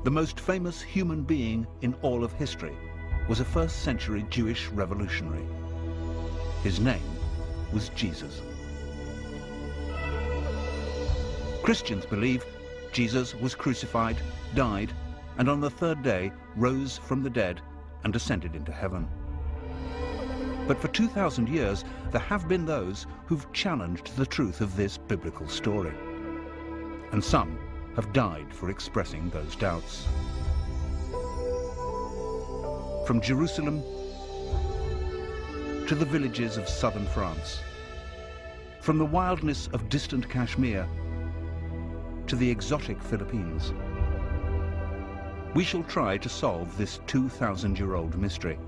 The most famous human being in all of history was a first-century Jewish revolutionary. His name was Jesus. Christians believe Jesus was crucified, died, and on the third day rose from the dead and ascended into heaven. But for 2,000 years, there have been those who've challenged the truth of this biblical story. And some have died for expressing those doubts. From Jerusalem to the villages of southern France, from the wildness of distant Kashmir to the exotic Philippines, we shall try to solve this 2,000-year-old mystery.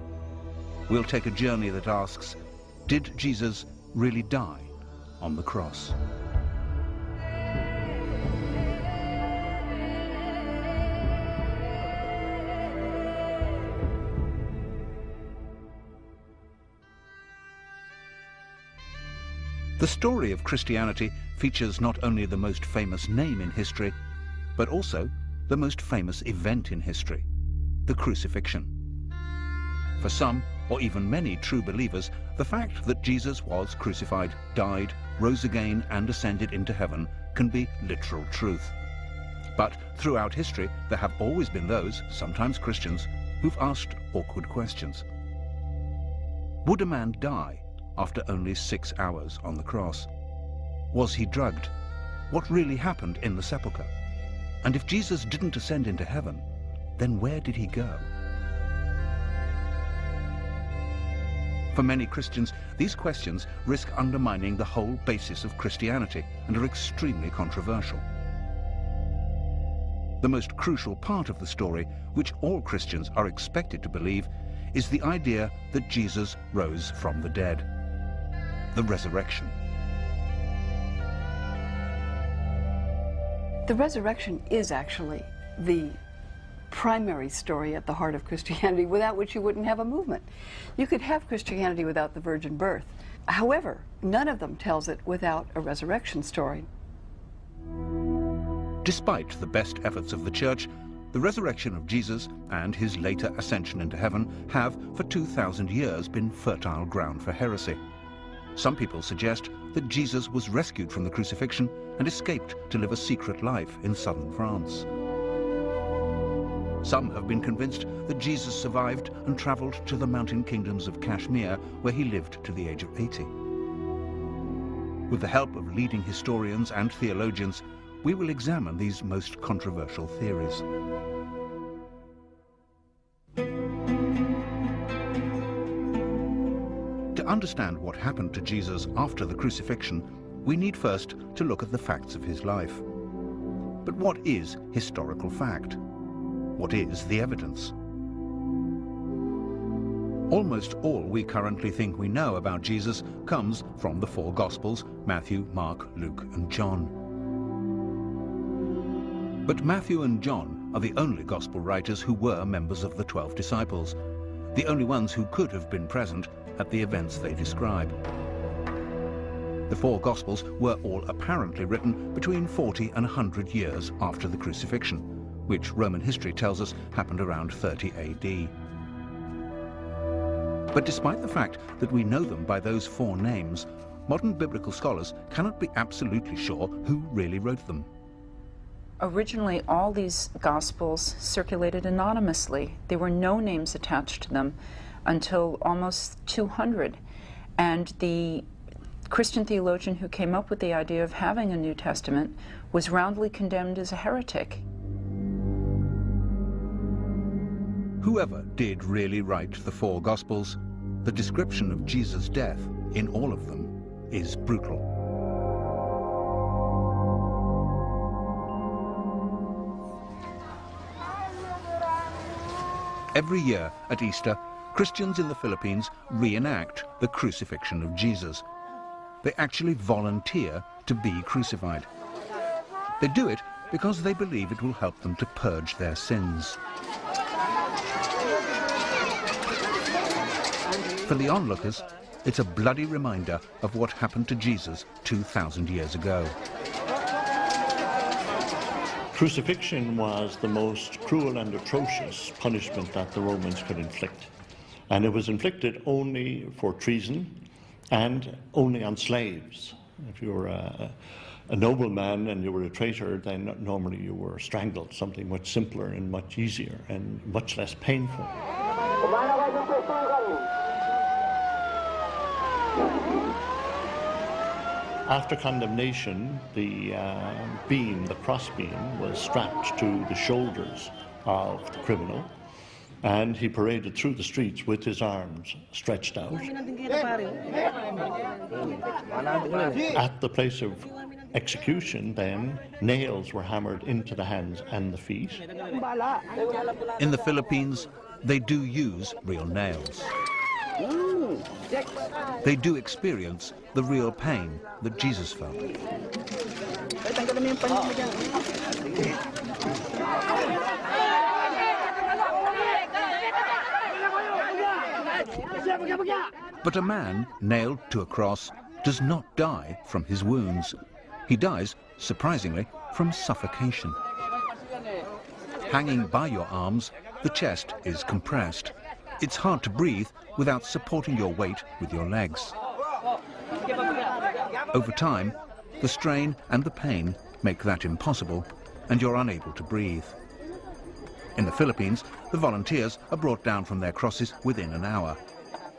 We'll take a journey that asks, did Jesus really die on the cross? The story of Christianity features not only the most famous name in history, but also the most famous event in history, the crucifixion. For some, or even many true believers, the fact that Jesus was crucified, died, rose again, and ascended into heaven can be literal truth. But throughout history, there have always been those, sometimes Christians, who've asked awkward questions. Would a man die after only 6 hours on the cross? Was he drugged? What really happened in the sepulchre? And if Jesus didn't ascend into heaven, then where did he go? For many Christians, these questions risk undermining the whole basis of Christianity and are extremely controversial. The most crucial part of the story, which all Christians are expected to believe, is the idea that Jesus rose from the dead. The resurrection. The resurrection is actually the primary story at the heart of Christianity, without which you wouldn't have a movement. You could have Christianity without the virgin birth. However, none of them tells it without a resurrection story. Despite the best efforts of the Church, the resurrection of Jesus and his later ascension into heaven have, for 2,000 years, been fertile ground for heresy. Some people suggest that Jesus was rescued from the crucifixion and escaped to live a secret life in southern France. Some have been convinced that Jesus survived and traveled to the mountain kingdoms of Kashmir, where he lived to the age of 80. With the help of leading historians and theologians, we will examine these most controversial theories. To understand what happened to Jesus after the crucifixion, we need first to look at the facts of his life. But what is historical fact? What is the evidence? Almost all we currently think we know about Jesus comes from the four Gospels: Matthew, Mark, Luke, and John. But Matthew and John are the only Gospel writers who were members of the 12 disciples, the only ones who could have been present at the events they describe. The four Gospels were all apparently written between 40 and 100 years after the crucifixion, which Roman history tells us happened around 30 AD. But despite the fact that we know them by those four names, modern biblical scholars cannot be absolutely sure who really wrote them. Originally, all these Gospels circulated anonymously. There were no names attached to them until almost 200. And the Christian theologian who came up with the idea of having a New Testament was roundly condemned as a heretic. Whoever did really write the four Gospels, the description of Jesus' death in all of them is brutal. Every year at Easter, Christians in the Philippines reenact the crucifixion of Jesus. They actually volunteer to be crucified. They do it because they believe it will help them to purge their sins. For the onlookers, it's a bloody reminder of what happened to Jesus 2,000 years ago. Crucifixion was the most cruel and atrocious punishment that the Romans could inflict. And it was inflicted only for treason and only on slaves. If you were a nobleman and you were a traitor, then normally you were strangled, something much simpler and much easier and much less painful. After condemnation, the cross beam, was strapped to the shoulders of the criminal, and he paraded through the streets with his arms stretched out. At the place of execution, then, nails were hammered into the hands and the feet. In the Philippines, they do use real nails. They do experience the real pain that Jesus felt. But a man nailed to a cross does not die from his wounds. He dies, surprisingly, from suffocation. Hanging by your arms, the chest is compressed. It's hard to breathe without supporting your weight with your legs. Over time, the strain and the pain make that impossible, and you're unable to breathe. In the Philippines, the volunteers are brought down from their crosses within an hour.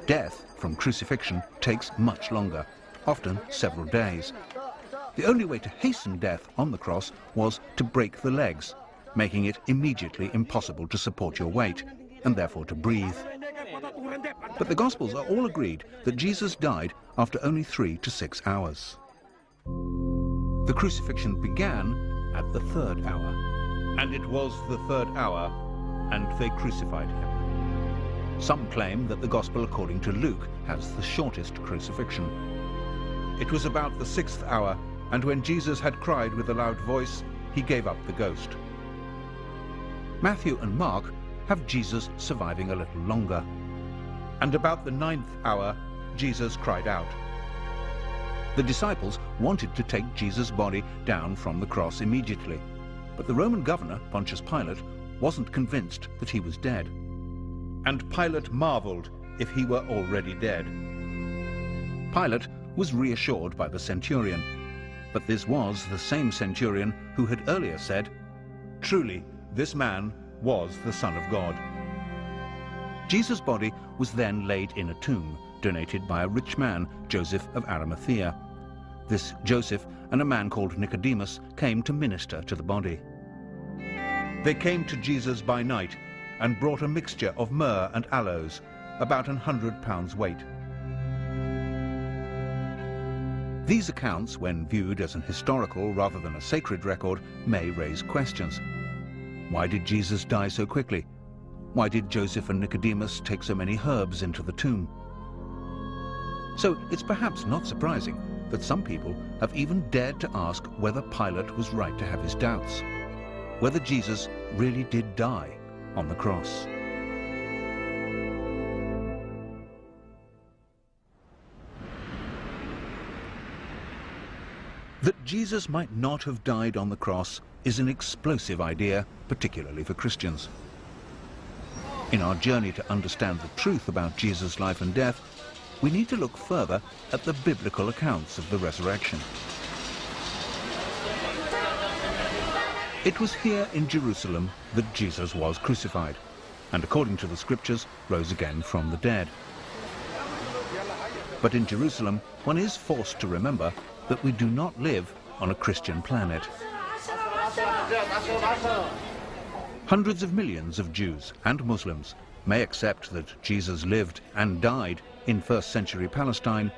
Death from crucifixion takes much longer, often several days. The only way to hasten death on the cross was to break the legs, making it immediately impossible to support your weight, and therefore to breathe. But the Gospels are all agreed that Jesus died after only 3 to 6 hours. The crucifixion began at the 3rd hour. And it was the 3rd hour, and they crucified him. Some claim that the Gospel according to Luke has the shortest crucifixion. It was about the 6th hour, and when Jesus had cried with a loud voice, he gave up the ghost. Matthew and Mark have Jesus surviving a little longer. And about the 9th hour, Jesus cried out. The disciples wanted to take Jesus' body down from the cross immediately, but the Roman governor, Pontius Pilate, wasn't convinced that he was dead. And Pilate marveled if he were already dead. Pilate was reassured by the centurion, but this was the same centurion who had earlier said, "Truly, this man was the Son of God." Jesus' body was then laid in a tomb, donated by a rich man, Joseph of Arimathea. This Joseph and a man called Nicodemus came to minister to the body. They came to Jesus by night and brought a mixture of myrrh and aloes, about 100 pounds weight. These accounts, when viewed as an historical rather than a sacred record, may raise questions. Why did Jesus die so quickly? Why did Joseph and Nicodemus take so many herbs into the tomb? So it's perhaps not surprising that some people have even dared to ask whether Pilate was right to have his doubts, whether Jesus really did die on the cross. That Jesus might not have died on the cross is an explosive idea, particularly for Christians. In our journey to understand the truth about Jesus' life and death, we need to look further at the biblical accounts of the resurrection. It was here in Jerusalem that Jesus was crucified, and according to the scriptures, rose again from the dead. But in Jerusalem, one is forced to remember that we do not live on a Christian planet. Hundreds of millions of Jews and Muslims may accept that Jesus lived and died in first century Palestine,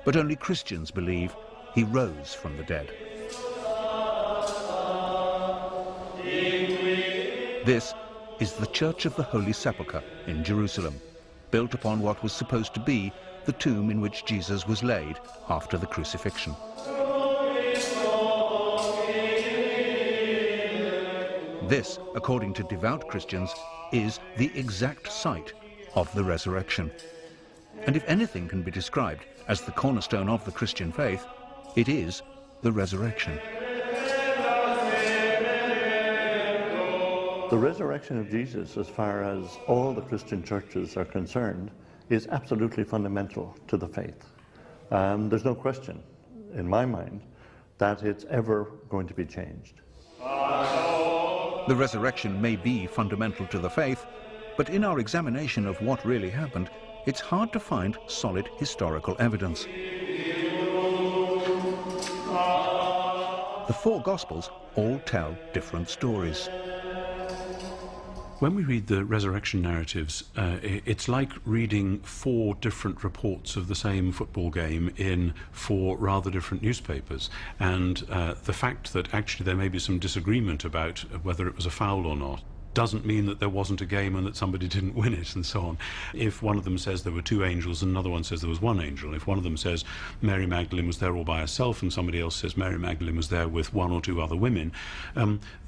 but only Christians believe he rose from the dead. This is the Church of the Holy Sepulchre in Jerusalem, built upon what was supposed to be the tomb in which Jesus was laid after the crucifixion. This, according to devout Christians, is the exact site of the resurrection. And if anything can be described as the cornerstone of the Christian faith, it is the resurrection. The resurrection of Jesus, as far as all the Christian churches are concerned, is absolutely fundamental to the faith. There's no question, in my mind, that it's ever going to be changed. The resurrection may be fundamental to the faith, but in our examination of what really happened, it's hard to find solid historical evidence. The four Gospels all tell different stories. When we read the resurrection narratives, it's like reading four different reports of the same football game in four rather different newspapers. And the fact that actually there may be some disagreement about whether it was a foul or not doesn't mean that there wasn't a game and that somebody didn't win it and so on. If one of them says there were two angels and another one says there was one angel, if one of them says Mary Magdalene was there all by herself and somebody else says Mary Magdalene was there with one or two other women,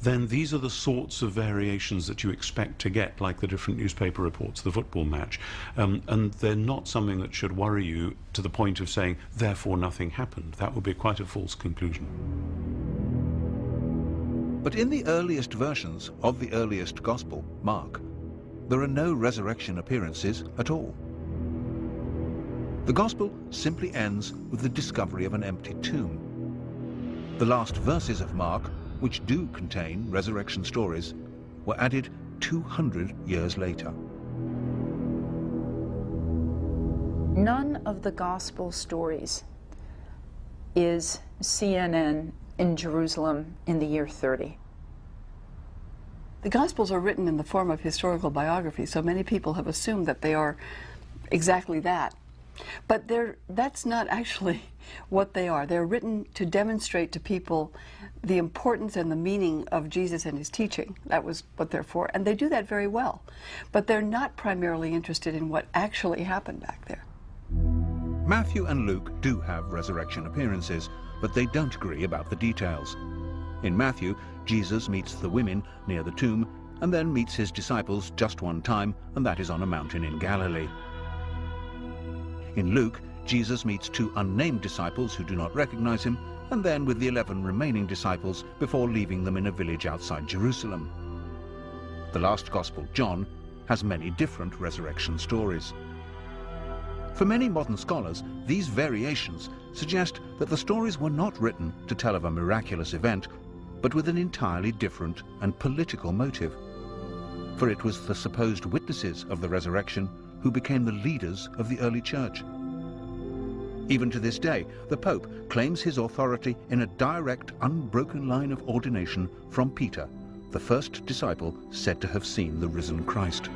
then these are the sorts of variations that you expect to get, like the different newspaper reports of the football match. And they're not something that should worry you to the point of saying, therefore nothing happened. That would be quite a false conclusion. But in the earliest versions of the earliest Gospel, Mark, there are no resurrection appearances at all. The Gospel simply ends with the discovery of an empty tomb. The last verses of Mark, which do contain resurrection stories, were added 200 years later. None of the Gospel stories is CNN in Jerusalem in the year 30. The Gospels are written in the form of historical biography, so many people have assumed that they are exactly that. But that's not actually what they are. They're written to demonstrate to people the importance and the meaning of Jesus and his teaching. That was what they're for, and they do that very well. But they're not primarily interested in what actually happened back there. Matthew and Luke do have resurrection appearances, but they don't agree about the details. In Matthew, Jesus meets the women near the tomb and then meets his disciples just one time, and that is on a mountain in Galilee. In Luke, Jesus meets two unnamed disciples who do not recognize him, and then with the 11 remaining disciples before leaving them in a village outside Jerusalem. The last Gospel, John, has many different resurrection stories. For many modern scholars, these variations suggest that the stories were not written to tell of a miraculous event, but with an entirely different and political motive. For it was the supposed witnesses of the resurrection who became the leaders of the early church. Even to this day, the Pope claims his authority in a direct, unbroken line of ordination from Peter, the first disciple said to have seen the risen Christ.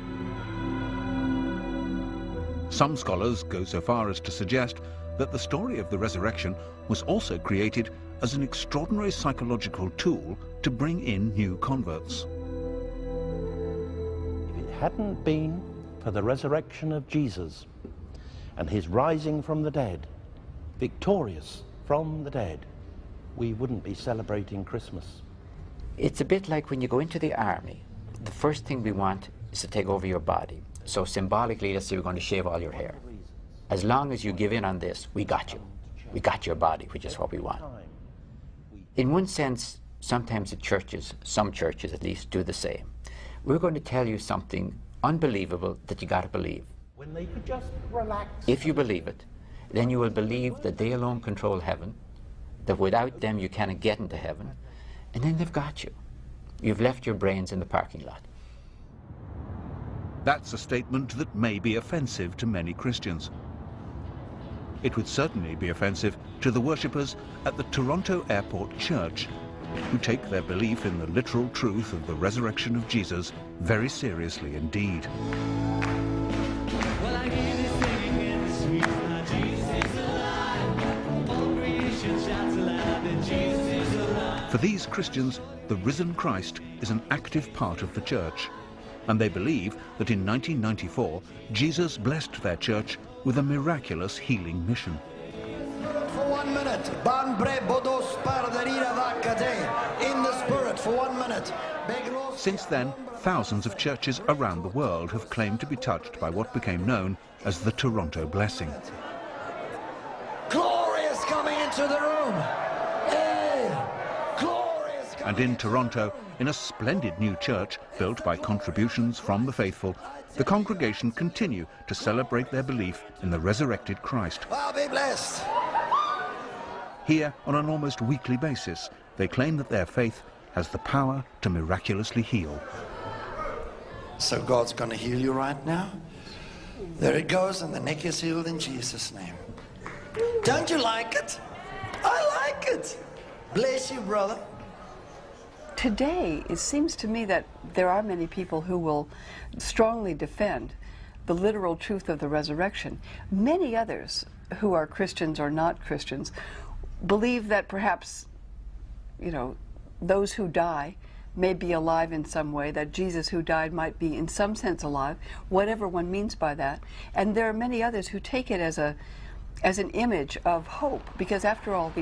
Some scholars go so far as to suggest that the story of the resurrection was also created as an extraordinary psychological tool to bring in new converts. If it hadn't been for the resurrection of Jesus and his rising from the dead, victorious from the dead, we wouldn't be celebrating Christmas. It's a bit like when you go into the army. The first thing we want is to take over your body. So symbolically, let's say we're going to shave all your hair. As long as you give in on this, we got you. We got your body, which is what we want. In one sense, sometimes the churches, some churches at least, do the same. We're going to tell you something unbelievable that you got to believe. When they could just relax. If you believe it, then you will believe that they alone control heaven, that without them you cannot get into heaven, and then they've got you. You've left your brains in the parking lot. That's a statement that may be offensive to many Christians. It would certainly be offensive to the worshippers at the Toronto Airport Church, who take their belief in the literal truth of the resurrection of Jesus very seriously indeed. For these Christians, the risen Christ is an active part of the church, and they believe that in 1994, Jesus blessed their church with a miraculous healing mission. For 1 minute, in the spirit for 1 minute. Since then, thousands of churches around the world have claimed to be touched by what became known as the Toronto Blessing. Glory is coming into the room. Hey, glory is coming. and in Toronto, in a splendid new church built by contributions from the faithful, the congregation continue to celebrate their belief in the resurrected Christ. Well, be blessed. Here, on an almost weekly basis, they claim that their faith has the power to miraculously heal. So God's going to heal you right now? There it goes, and the neck is healed in Jesus' name. Don't you like it? I like it. Bless you, brother. Today, it seems to me that there are many people who will strongly defend the literal truth of the resurrection. Many others who are Christians or not Christians believe that perhaps, you know, those who die may be alive in some way, that Jesus who died might be in some sense alive, whatever one means by that. And there are many others who take it as an image of hope, because after all,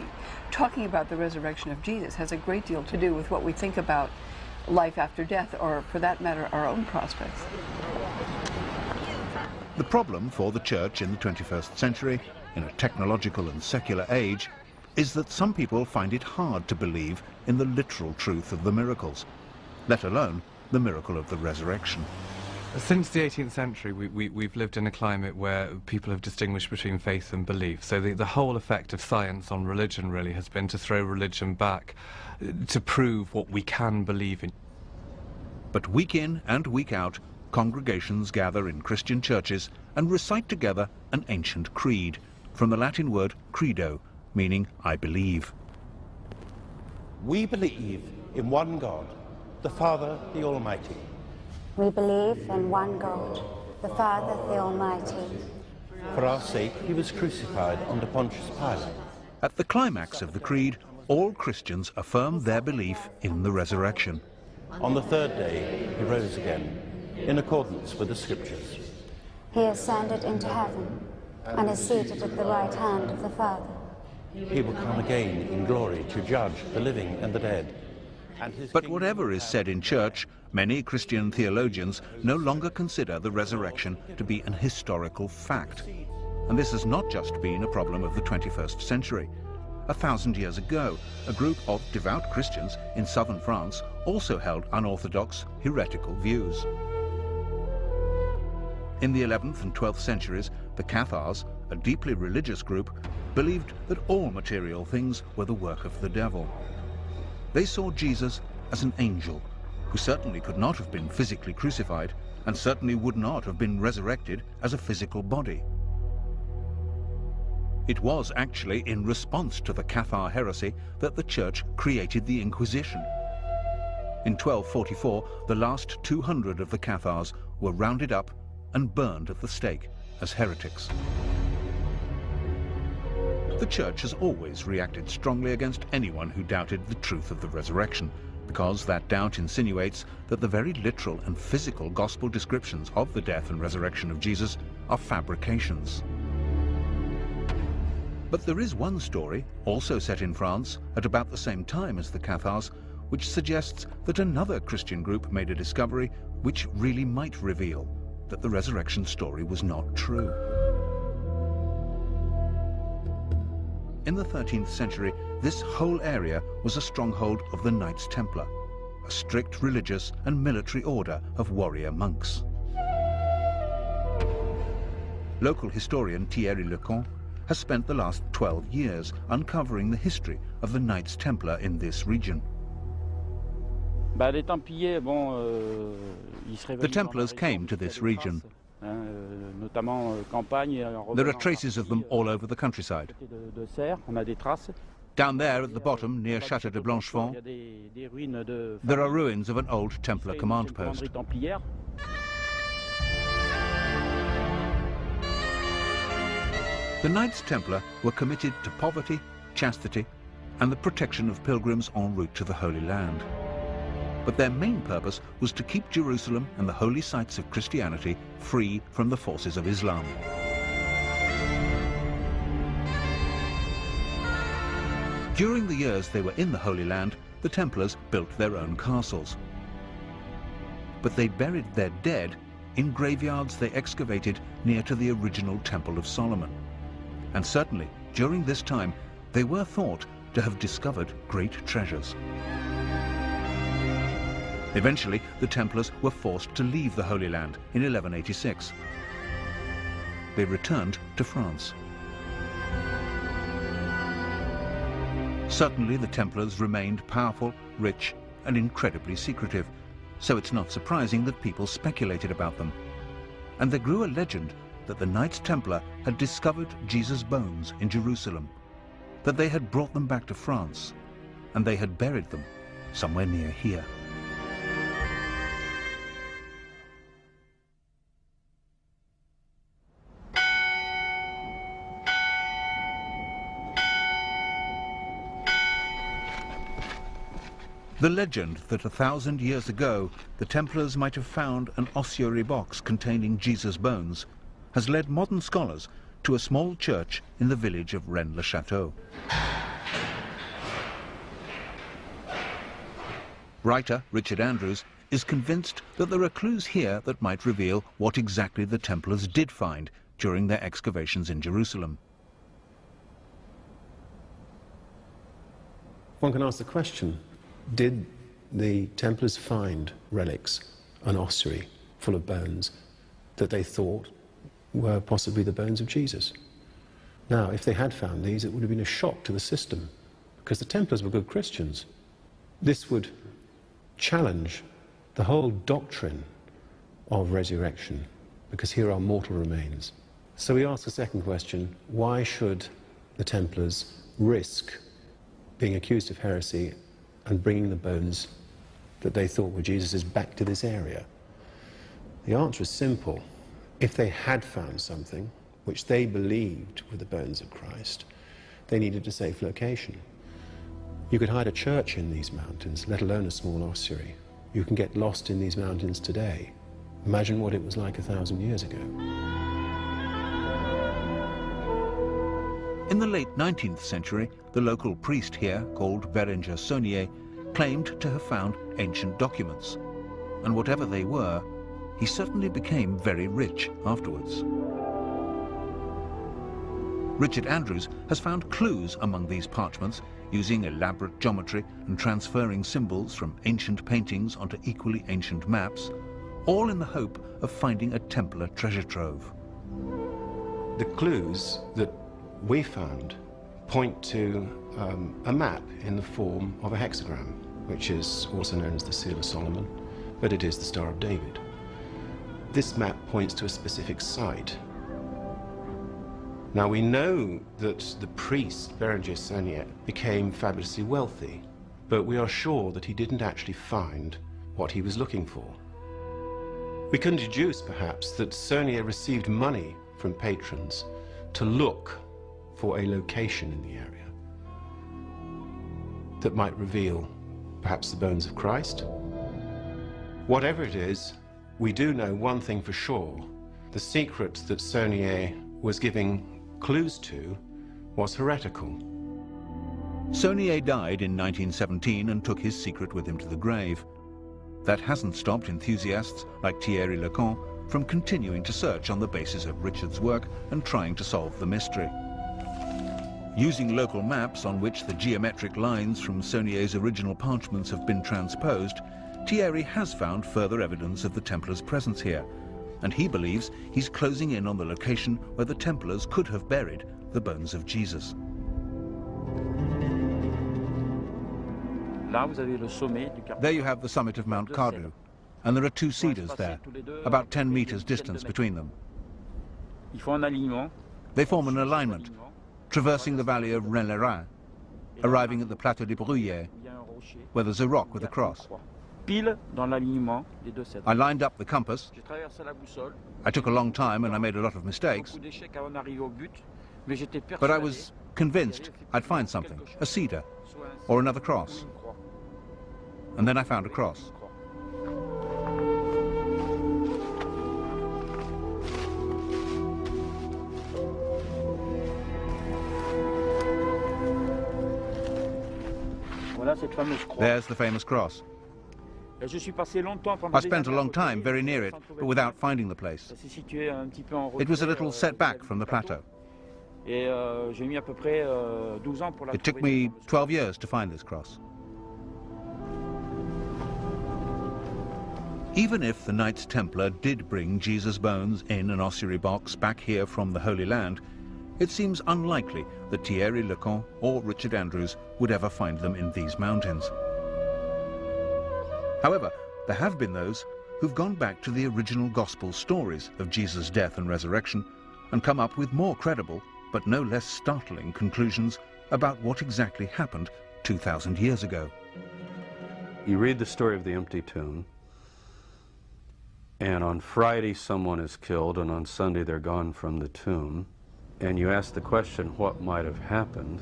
talking about the resurrection of Jesus has a great deal to do with what we think about life after death, or for that matter, our own prospects. The problem for the church in the 21st century, in a technological and secular age, is that some people find it hard to believe in the literal truth of the miracles, let alone the miracle of the resurrection. Since the 18th century, we've lived in a climate where people have distinguished between faith and belief. So the whole effect of science on religion really has been to throw religion back, to prove what we can believe in. But week in and week out, congregations gather in Christian churches and recite together an ancient creed, from the Latin word credo, meaning I believe. We believe in one God, the Father, the Almighty. We believe in one God, the Father, the Almighty. For our sake, he was crucified under Pontius Pilate. At the climax of the creed, all Christians affirm their belief in the resurrection. On the third day, he rose again, in accordance with the Scriptures. He ascended into heaven and is seated at the right hand of the Father. He will come again in glory to judge the living and the dead. But whatever is said in church, many Christian theologians no longer consider the resurrection to be an historical fact. And this has not just been a problem of the 21st century. 1,000 years ago, a group of devout Christians in southern France also held unorthodox, heretical views. In the 11th and 12th centuries, the Cathars, a deeply religious group, believed that all material things were the work of the devil. They saw Jesus as an angel, who certainly could not have been physically crucified, and certainly would not have been resurrected as a physical body. It was actually in response to the Cathar heresy that the Church created the Inquisition. In 1244, the last 200 of the Cathars were rounded up and burned at the stake as heretics. The Church has always reacted strongly against anyone who doubted the truth of the resurrection, because that doubt insinuates that the very literal and physical gospel descriptions of the death and resurrection of Jesus are fabrications. But there is one story, also set in France at about the same time as the Cathars, which suggests that another Christian group made a discovery which really might reveal that the resurrection story was not true. In the 13th century, this whole area was a stronghold of the Knights Templar, a strict religious and military order of warrior monks. Local historian Thierry Lecon has spent the last 12 years uncovering the history of the Knights Templar in this region. The Templars came to this region. There are traces of them all over the countryside. Down there at the bottom, near Château de Blanchefont, there are ruins of an old Templar command post. The Knights Templar were committed to poverty, chastity, and the protection of pilgrims en route to the Holy Land. But their main purpose was to keep Jerusalem and the holy sites of Christianity free from the forces of Islam. During the years they were in the Holy Land, the Templars built their own castles. But they buried their dead in graveyards they excavated near to the original Temple of Solomon. And certainly, during this time, they were thought to have discovered great treasures. Eventually, the Templars were forced to leave the Holy Land in 1186. They returned to France. Certainly, the Templars remained powerful, rich, and incredibly secretive, so it's not surprising that people speculated about them. And there grew a legend that the Knights Templar had discovered Jesus' bones in Jerusalem, that they had brought them back to France, and they had buried them somewhere near here. The legend that 1,000 years ago the Templars might have found an ossuary box containing Jesus' bones has led modern scholars to a small church in the village of Rennes-le-Château. Writer Richard Andrews is convinced that there are clues here that might reveal what exactly the Templars did find during their excavations in Jerusalem. One can ask the question, did the Templars find relics, an ossuary full of bones, that they thought were possibly the bones of Jesus? Now, if they had found these, it would have been a shock to the system, because the Templars were good Christians. This would challenge the whole doctrine of resurrection, because here are mortal remains. So we ask the second question, why should the Templars risk being accused of heresy and bringing the bones that they thought were Jesus's back to this area? The answer is simple. If they had found something which they believed were the bones of Christ, they needed a safe location. You could hide a church in these mountains, let alone a small ossuary. You can get lost in these mountains today. Imagine what it was like 1,000 years ago. In the late 19th century, the local priest here, called Berenger Saunier, claimed to have found ancient documents. And whatever they were, he certainly became very rich afterwards. Richard Andrews has found clues among these parchments, using elaborate geometry and transferring symbols from ancient paintings onto equally ancient maps, all in the hope of finding a Templar treasure trove. The clues that we found point to a map in the form of a hexagram, which is also known as the Seal of Solomon, but it is the Star of David. This map points to a specific site. Now we know that the priest, Berenger Saunier, became fabulously wealthy, but we are sure that he didn't actually find what he was looking for. We can deduce, perhaps, that Saunier received money from patrons to look for a location in the area that might reveal perhaps the bones of Christ. Whatever it is, we do know one thing for sure. The secret that Saunier was giving clues to was heretical. Saunier died in 1917 and took his secret with him to the grave. That hasn't stopped enthusiasts like Thierry Lecan from continuing to search on the basis of Richard's work and trying to solve the mystery. Using local maps on which the geometric lines from Saunier's original parchments have been transposed, Thierry has found further evidence of the Templars' presence here, and he believes he's closing in on the location where the Templars could have buried the bones of Jesus. There you have the summit of Mount Cardu, and there are two cedars there, about 10 meters distance between them. They form an alignment, traversing the valley of Rennes-le-Rhin, arriving at the Plateau des Bruyères, where there's a rock with a cross. I lined up the compass. I took a long time and I made a lot of mistakes, but I was convinced I'd find something, a cedar or another cross. And then I found a cross. There's the famous cross. I spent a long time very near it, but without finding the place. It was a little set back from the plateau. It took me 12 years to find this cross. Even if the Knights Templar did bring Jesus' bones in an ossuary box back here from the Holy Land, it seems unlikely that Thierry Lecan or Richard Andrews would ever find them in these mountains. However, there have been those who've gone back to the original gospel stories of Jesus' death and resurrection and come up with more credible, but no less startling conclusions about what exactly happened 2,000 years ago. You read the story of the empty tomb, and on Friday someone is killed, and on Sunday they're gone from the tomb, and you ask the question, what might have happened?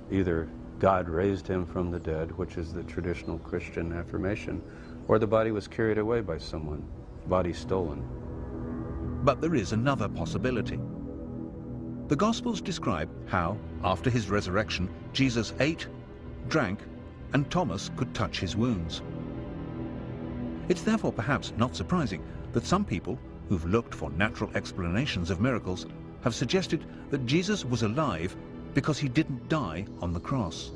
Either God raised him from the dead, which is the traditional Christian affirmation, or the body was carried away by someone, body stolen. But there is another possibility. The Gospels describe how, after his resurrection, Jesus ate, drank, and Thomas could touch his wounds. It's therefore perhaps not surprising that some people, who've looked for natural explanations of miracles, have suggested that Jesus was alive because he didn't die on the cross.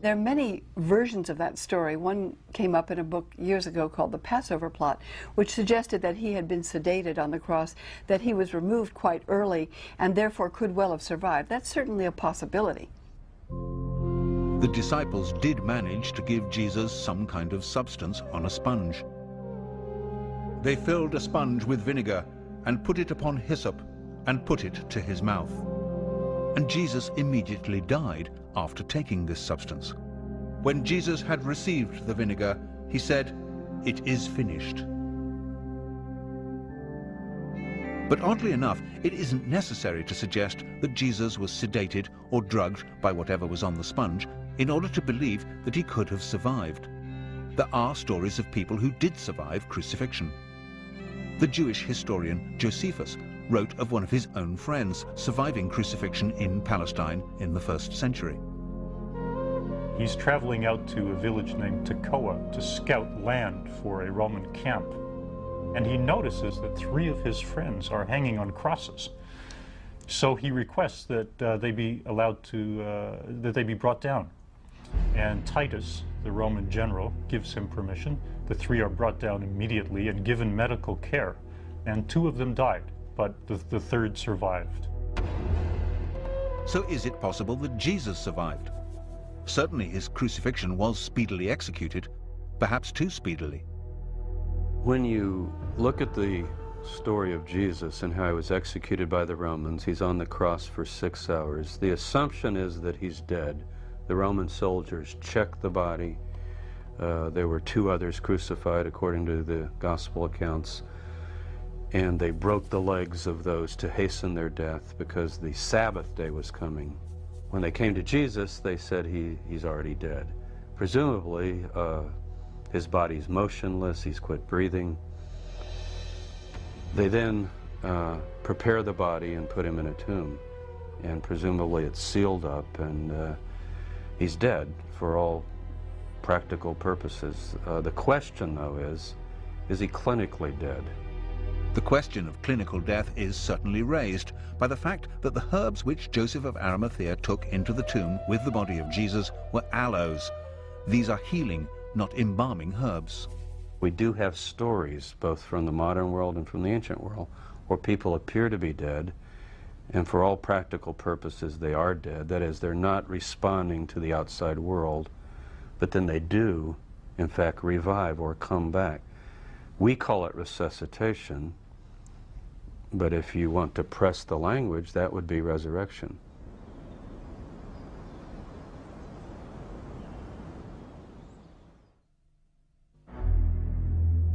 There are many versions of that story. One came up in a book years ago called The Passover Plot, which suggested that he had been sedated on the cross, that he was removed quite early, and therefore could well have survived. That's certainly a possibility. The disciples did manage to give Jesus some kind of substance on a sponge. They filled a sponge with vinegar and put it upon hyssop and put it to his mouth. And Jesus immediately died after taking this substance. When Jesus had received the vinegar, he said, "It is finished." But oddly enough, it isn't necessary to suggest that Jesus was sedated or drugged by whatever was on the sponge in order to believe that he could have survived. There are stories of people who did survive crucifixion. The Jewish historian Josephus wrote of one of his own friends surviving crucifixion in Palestine in the 1st century. He's traveling out to a village named Tekoa to scout land for a Roman camp. And he notices that 3 of his friends are hanging on crosses. So he requests that they be allowed to, that they be brought down. And Titus, the Roman general, gives him permission. The 3 are brought down immediately and given medical care. And 2 of them died, but the 3rd survived. So is it possible that Jesus survived? Certainly his crucifixion was speedily executed, perhaps too speedily. When you look at the story of Jesus and how he was executed by the Romans, he's on the cross for 6 hours. The assumption is that he's dead. The Roman soldiers checked the body. There were 2 others crucified according to the gospel accounts. And they broke the legs of those to hasten their death because the Sabbath day was coming. When they came to Jesus, they said he's already dead. Presumably, his body's motionless, he's quit breathing. They then prepare the body and put him in a tomb. And presumably it's sealed up and he's dead for all practical purposes. The question, though, is he clinically dead? The question of clinical death is certainly raised by the fact that the herbs which Joseph of Arimathea took into the tomb with the body of Jesus were aloes. These are healing, not embalming herbs. We do have stories, both from the modern world and from the ancient world, where people appear to be dead, and for all practical purposes they are dead. That is, they're not responding to the outside world, but then they do, in fact, revive or come back. We call it resuscitation, but if you want to press the language, that would be resurrection.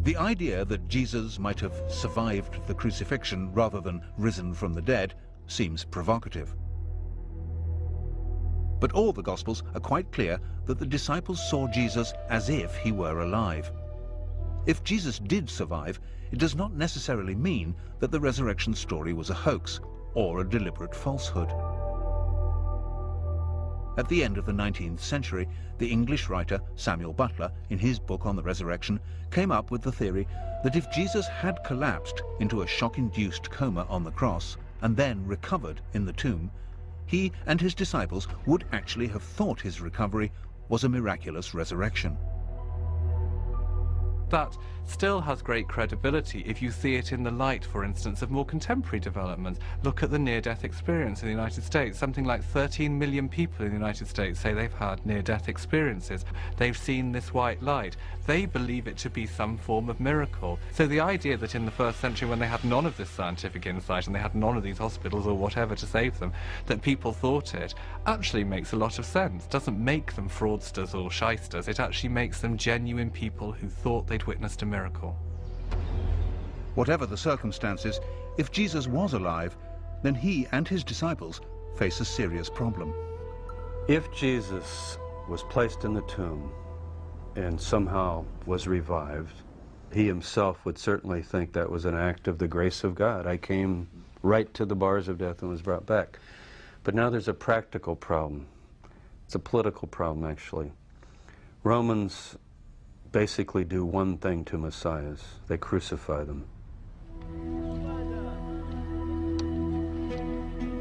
The idea that Jesus might have survived the crucifixion rather than risen from the dead seems provocative. But all the Gospels are quite clear that the disciples saw Jesus as if he were alive. If Jesus did survive, it does not necessarily mean that the resurrection story was a hoax or a deliberate falsehood. At the end of the 19th century, the English writer Samuel Butler, in his book on the resurrection, came up with the theory that if Jesus had collapsed into a shock-induced coma on the cross and then recovered in the tomb, he and his disciples would actually have thought his recovery was a miraculous resurrection. That still has great credibility if you see it in the light, for instance, of more contemporary developments. Look at the near-death experience in the United States. Something like 13 million people in the United States say they've had near-death experiences. They've seen this white light. They believe it to be some form of miracle. So the idea that in the first century, when they had none of this scientific insight and they had none of these hospitals or whatever to save them, that people thought it, actually makes a lot of sense. Doesn't make them fraudsters or shysters. It actually makes them genuine people who thought they'd witnessed a miracle. Whatever the circumstances, if Jesus was alive, then he and his disciples face a serious problem. If Jesus was placed in the tomb and somehow was revived, he himself would certainly think that was an act of the grace of God. I came right to the bars of death and was brought back. But now there's a practical problem. It's a political problem, actually. Romans basically do one thing to messiahs. They crucify them.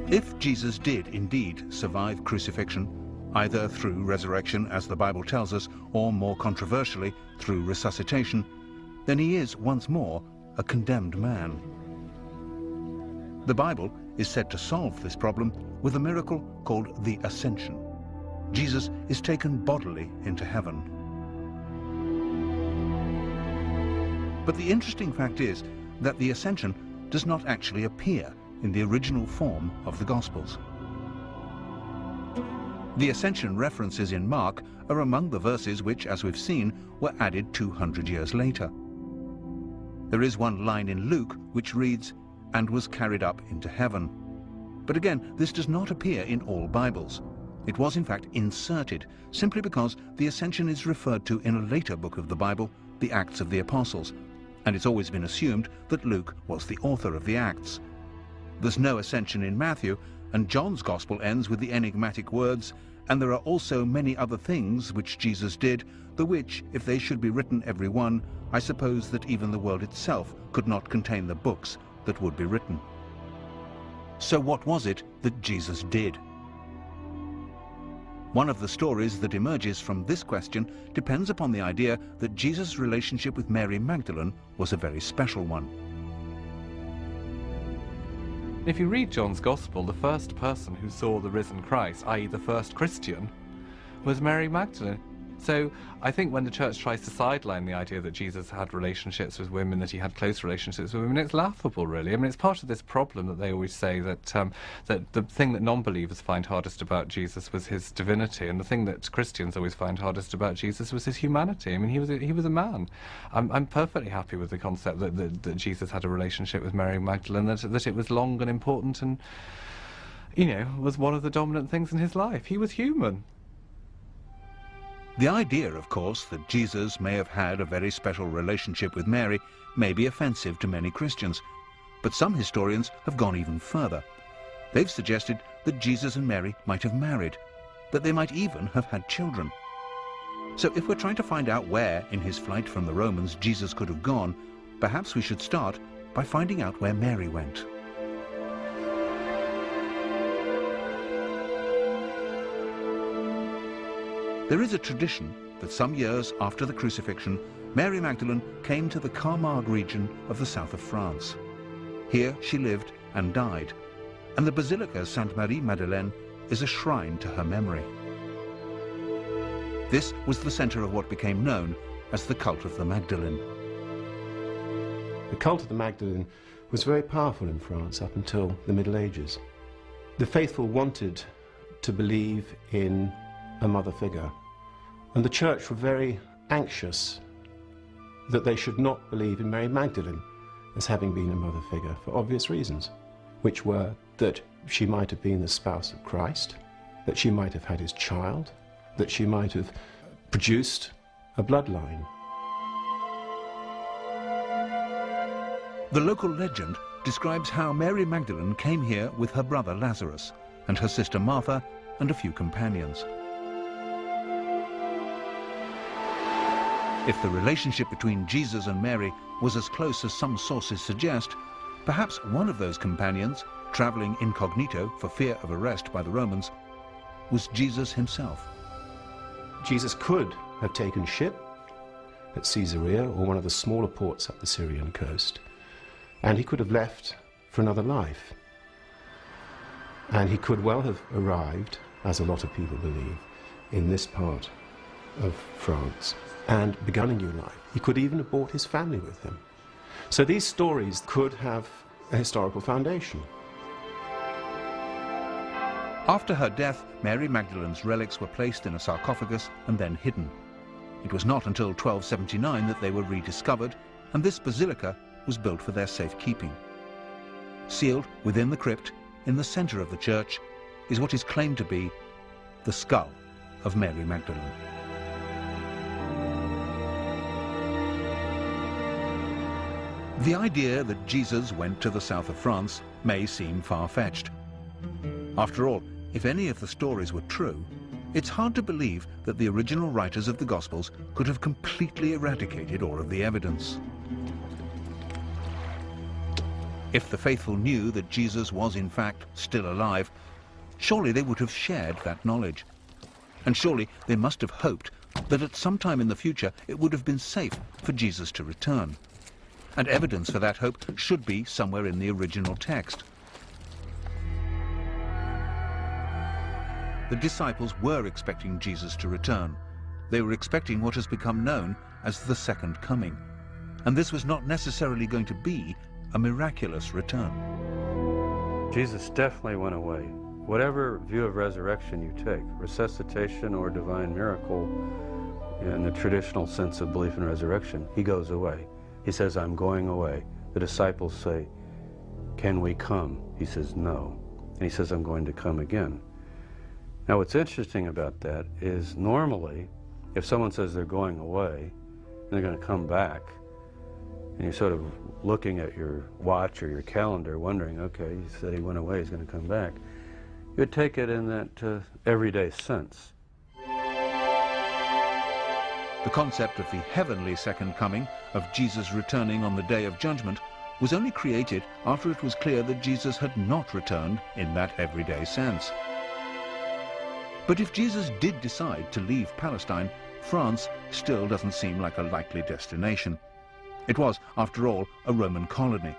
If Jesus did indeed survive crucifixion, either through resurrection, as the Bible tells us, or more controversially, through resuscitation, then he is once more a condemned man. The Bible is said to solve this problem with a miracle called the Ascension. Jesus is taken bodily into heaven. But the interesting fact is that the Ascension does not actually appear in the original form of the Gospels. The Ascension references in Mark are among the verses which, as we've seen, were added 200 years later. There is one line in Luke which reads, "and was carried up into heaven." But again, this does not appear in all Bibles. It was in fact inserted, simply because the Ascension is referred to in a later book of the Bible, the Acts of the Apostles, and it's always been assumed that Luke was the author of the Acts. There's no Ascension in Matthew, and John's Gospel ends with the enigmatic words, "and there are also many other things which Jesus did, the which, if they should be written every one, I suppose that even the world itself could not contain the books that would be written." So what was it that Jesus did? One of the stories that emerges from this question depends upon the idea that Jesus' relationship with Mary Magdalene was a very special one. If you read John's Gospel, the first person who saw the risen Christ, i.e. the first Christian, was Mary Magdalene. So I think when the church tries to sideline the idea that Jesus had relationships with women, that he had close relationships with women, it's laughable, really. I mean, it's part of this problem that they always say that that the thing that non-believers find hardest about Jesus was his divinity, and the thing that Christians always find hardest about Jesus was his humanity. I mean, he was a man. I'm perfectly happy with the concept that Jesus had a relationship with Mary Magdalene, that it was long and important and, you know, was one of the dominant things in his life. He was human. The idea, of course, that Jesus may have had a very special relationship with Mary may be offensive to many Christians, but some historians have gone even further. They've suggested that Jesus and Mary might have married, that they might even have had children. So if we're trying to find out where, in his flight from the Romans, Jesus could have gone, perhaps we should start by finding out where Mary went. There is a tradition that some years after the crucifixion, Mary Magdalene came to the Camargue region of the south of France. Here she lived and died, and the Basilica Sainte Marie Madeleine is a shrine to her memory. This was the center of what became known as the cult of the Magdalene. The cult of the Magdalene was very powerful in France up until the Middle Ages. The faithful wanted to believe in a mother figure, and the church were very anxious that they should not believe in Mary Magdalene as having been a mother figure for obvious reasons, which were that she might have been the spouse of Christ, that she might have had his child, that she might have produced a bloodline. The local legend describes how Mary Magdalene came here with her brother Lazarus and her sister Martha and a few companions. If the relationship between Jesus and Mary was as close as some sources suggest, perhaps one of those companions, traveling incognito for fear of arrest by the Romans, was Jesus himself. Jesus could have taken ship at Caesarea or one of the smaller ports up the Syrian coast, and he could have left for another life. And he could well have arrived, as a lot of people believe, in this part of France and begun a new life. He could even have brought his family with him. So these stories could have a historical foundation. After her death, Mary Magdalene's relics were placed in a sarcophagus and then hidden. It was not until 1279 that they were rediscovered, and this basilica was built for their safekeeping. Sealed within the crypt, in the center of the church, is what is claimed to be the skull of Mary Magdalene. The idea that Jesus went to the south of France may seem far-fetched. After all, if any of the stories were true, it's hard to believe that the original writers of the Gospels could have completely eradicated all of the evidence. If the faithful knew that Jesus was in fact still alive, surely they would have shared that knowledge. And surely they must have hoped that at some time in the future it would have been safe for Jesus to return. And evidence for that hope should be somewhere in the original text. The disciples were expecting Jesus to return. They were expecting what has become known as the second coming. And this was not necessarily going to be a miraculous return. Jesus definitely went away. Whatever view of resurrection you take, resuscitation or divine miracle, in the traditional sense of belief in resurrection, he goes away. He says, I'm going away. The disciples say, can we come? He says, no. And he says, I'm going to come again. Now, what's interesting about that is normally, if someone says they're going away and they're going to come back, and you're sort of looking at your watch or your calendar wondering, okay, he said he went away, he's going to come back, you would take it in that everyday sense. The concept of the heavenly second coming, of Jesus returning on the day of judgment, was only created after it was clear that Jesus had not returned in that everyday sense. But if Jesus did decide to leave Palestine, France still doesn't seem like a likely destination. It was, after all, a Roman colony.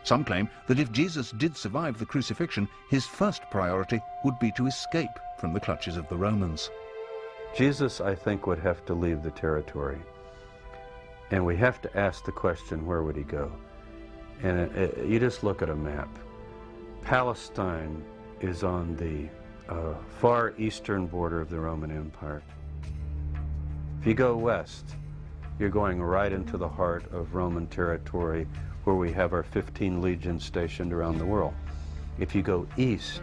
Some claim that if Jesus did survive the crucifixion, his first priority would be to escape from the clutches of the Romans. Jesus, I think, would have to leave the territory. And we have to ask the question, where would he go? And you just look at a map. Palestine is on the far eastern border of the Roman Empire. If you go west, you're going right into the heart of Roman territory, where we have our 15 legions stationed around the world. If you go east,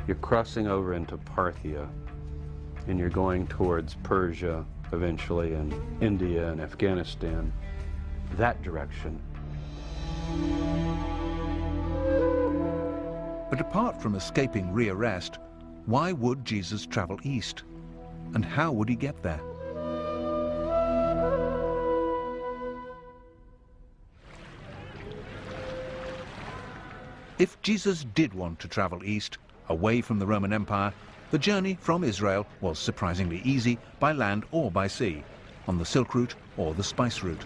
you're crossing over into Parthia, and you're going towards Persia eventually, and India and Afghanistan, that direction. But apart from escaping rearrest, why would Jesus travel east? And how would he get there? If Jesus did want to travel east, away from the Roman Empire, the journey from Israel was surprisingly easy by land or by sea, on the Silk Route or the Spice Route.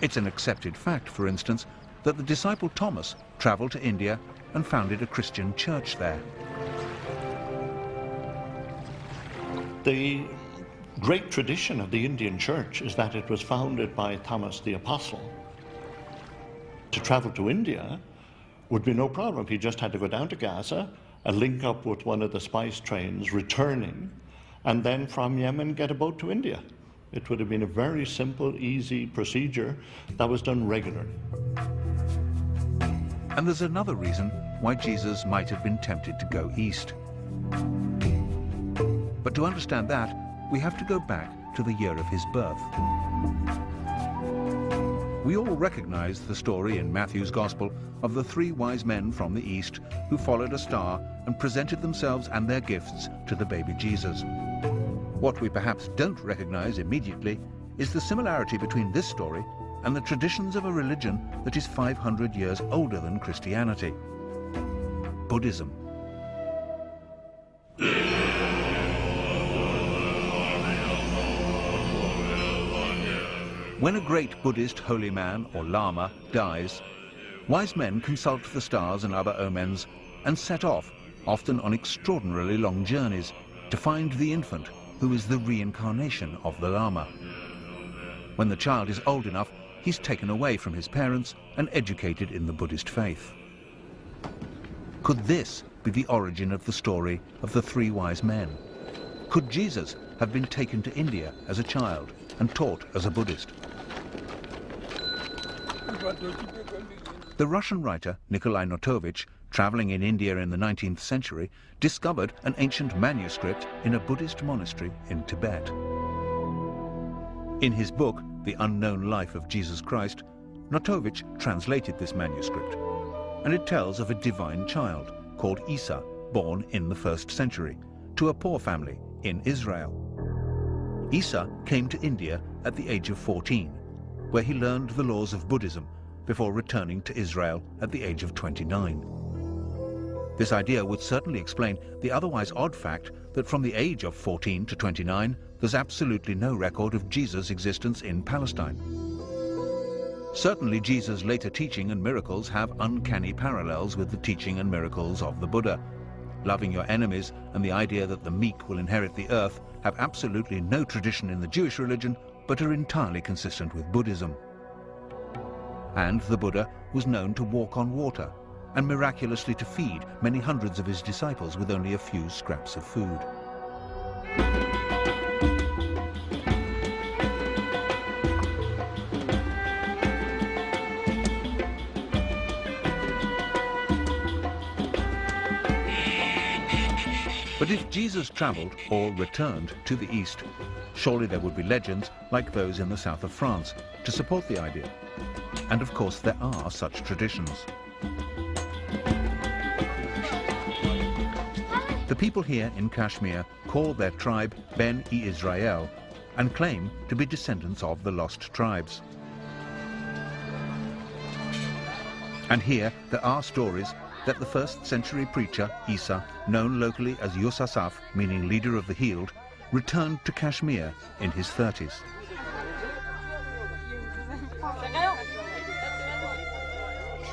It's an accepted fact, for instance, that the disciple Thomas traveled to India and founded a Christian church there. The great tradition of the Indian church is that it was founded by Thomas the Apostle. To travel to India would be no problem. He just had to go down to Gaza and link up with one of the spice trains returning, and then from Yemen get a boat to India. It would have been a very simple, easy procedure that was done regularly. And there's another reason why Jesus might have been tempted to go east. But to understand that, we have to go back to the year of his birth. We all recognize the story in Matthew's Gospel of the 3 wise men from the east who followed a star and presented themselves and their gifts to the baby Jesus. What we perhaps don't recognize immediately is the similarity between this story and the traditions of a religion that is 500 years older than Christianity, Buddhism. When a great Buddhist holy man or lama dies, wise men consult the stars and other omens and set off, often on extraordinarily long journeys, to find the infant who is the reincarnation of the lama. When the child is old enough, he's taken away from his parents and educated in the Buddhist faith. Could this be the origin of the story of the three wise men? Could Jesus have been taken to India as a child and taught as a Buddhist? The Russian writer Nikolai Notovich, traveling in India in the 19th century, discovered an ancient manuscript in a Buddhist monastery in Tibet. In his book, The Unknown Life of Jesus Christ, Notovich translated this manuscript, and it tells of a divine child called Isa, born in the 1st century, to a poor family in Israel. Isa came to India at the age of 14, where he learned the laws of Buddhism before returning to Israel at the age of 29. This idea would certainly explain the otherwise odd fact that from the age of 14 to 29, there's absolutely no record of Jesus' existence in Palestine. Certainly Jesus' later teaching and miracles have uncanny parallels with the teaching and miracles of the Buddha. Loving your enemies and the idea that the meek will inherit the earth have absolutely no tradition in the Jewish religion, but are entirely consistent with Buddhism. And the Buddha was known to walk on water and miraculously to feed many hundreds of his disciples with only a few scraps of food. But if Jesus traveled or returned to the East, surely there would be legends like those in the south of France to support the idea. And of course there are such traditions. The people here in Kashmir call their tribe Ben-e-Israel and claim to be descendants of the lost tribes. And here there are stories that the 1st century preacher, Isa, known locally as Yusasaf, meaning leader of the healed, returned to Kashmir in his 30s.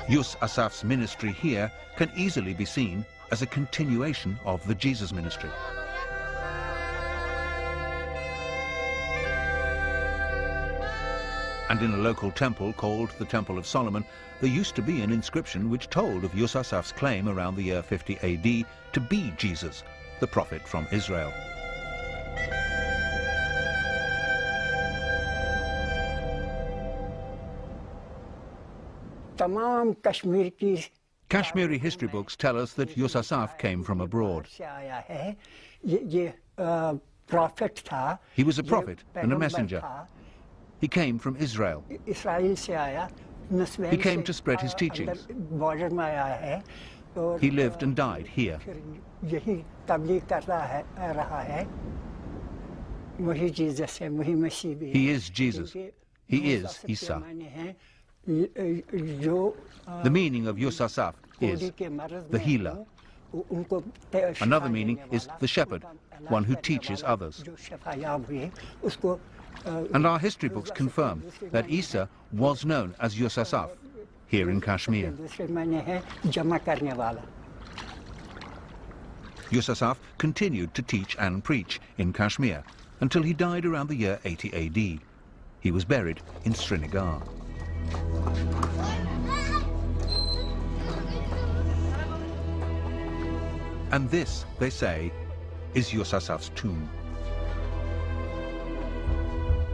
Yusasaf's ministry here can easily be seen as a continuation of the Jesus ministry. And in a local temple called the Temple of Solomon, there used to be an inscription which told of Yusasaf's claim around the year 50 AD to be Jesus, the prophet from Israel. Kashmiri history books tell us that Yusasaf came from abroad. He was a prophet and a messenger. He came from Israel. He came to spread his teachings. He lived and died here. He is Jesus. He is Isa. The meaning of Yusasaf is the healer. Another meaning is the shepherd, one who teaches others. And our history books confirm that Isa was known as Yusasaf here in Kashmir. Yusasaf continued to teach and preach in Kashmir until he died around the year 80 AD. He was buried in Srinagar. And this, they say, is Yusasaf's tomb.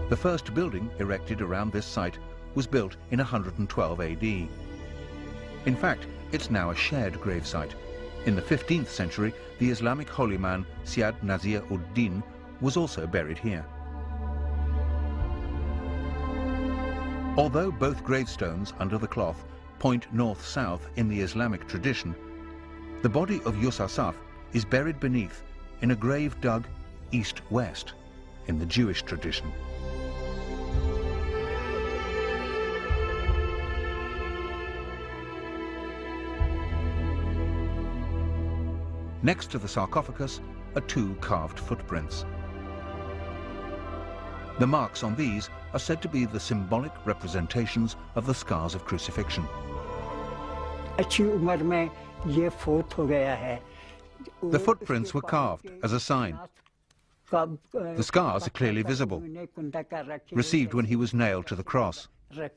The first building erected around this site was built in 112 AD. In fact, it's now a shared gravesite. In the 15th century, the Islamic holy man Syed Nazir ud-Din was also buried here. Although both gravestones under the cloth point north-south in the Islamic tradition, the body of Yusasaf is buried beneath in a grave dug east-west in the Jewish tradition. Next to the sarcophagus are two carved footprints. The marks on these are said to be the symbolic representations of the scars of crucifixion. The footprints were carved as a sign. The scars are clearly visible, received when he was nailed to the cross. They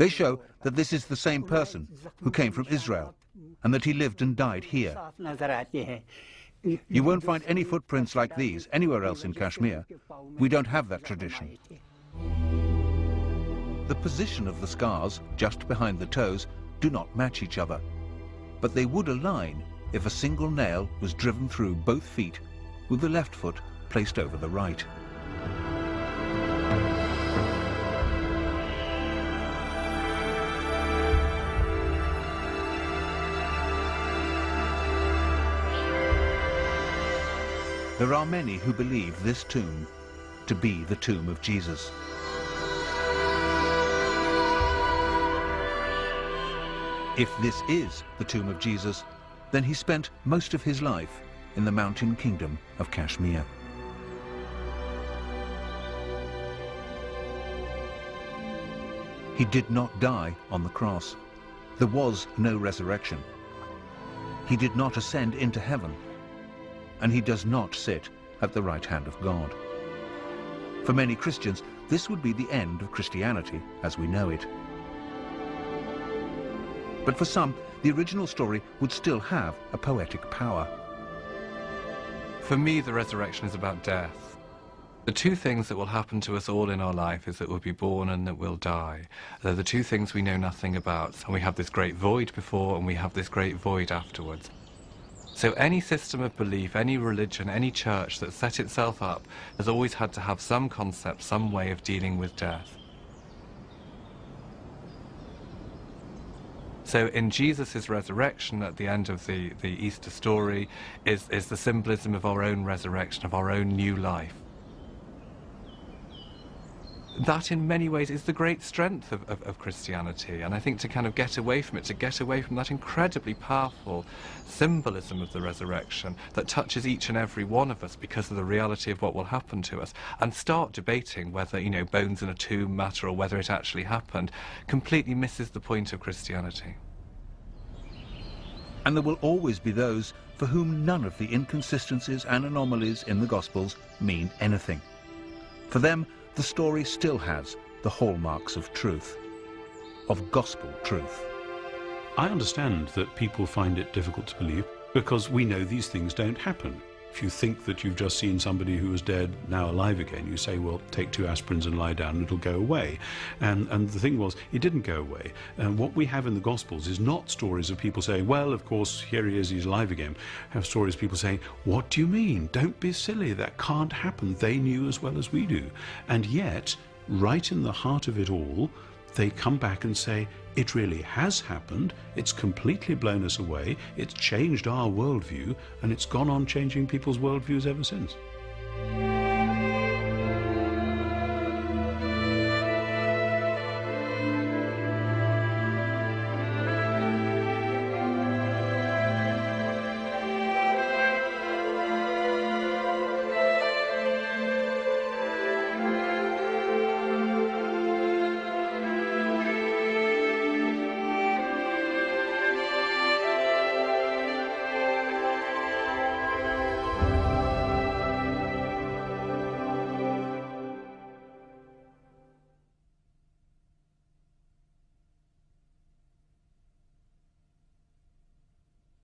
show that this is the same person who came from Israel and that he lived and died here. You won't find any footprints like these anywhere else in Kashmir. We don't have that tradition. The position of the scars, just behind the toes, do not match each other, but they would align if a single nail was driven through both feet, with the left foot placed over the right. There are many who believe this tomb to be the tomb of Jesus. If this is the tomb of Jesus, then he spent most of his life in the mountain kingdom of Kashmir. He did not die on the cross. There was no resurrection. He did not ascend into heaven, and he does not sit at the right hand of God. For many Christians, this would be the end of Christianity as we know it. But for some, the original story would still have a poetic power. For me, the resurrection is about death. The two things that will happen to us all in our life is that we'll be born and that we'll die. They're the two things we know nothing about. And we have this great void before and we have this great void afterwards. So any system of belief, any religion, any church that set itself up has always had to have some concept, some way of dealing with death. So in Jesus' resurrection at the end of the Easter story is the symbolism of our own resurrection, of our own new life. That in many ways is the great strength of Christianity, and I think to kind of get away from it, to get away from that incredibly powerful symbolism of the resurrection that touches each and every one of us because of the reality of what will happen to us, and start debating whether, you know, bones in a tomb matter or whether it actually happened, completely misses the point of Christianity. And there will always be those for whom none of the inconsistencies and anomalies in the Gospels mean anything. For them, the story still has the hallmarks of truth, of gospel truth. I understand that people find it difficult to believe because we know these things don't happen. If you think that you've just seen somebody who was dead now alive again, you say, well, take 2 aspirins and lie down and it'll go away. And the thing was, it didn't go away. And what we have in the Gospels is not stories of people saying, well, of course, here he is, he's alive again. We have stories of people saying, what do you mean? Don't be silly, that can't happen. They knew as well as we do. And yet, right in the heart of it all, they come back and say, it really has happened, it's completely blown us away, it's changed our worldview, and it's gone on changing people's worldviews ever since.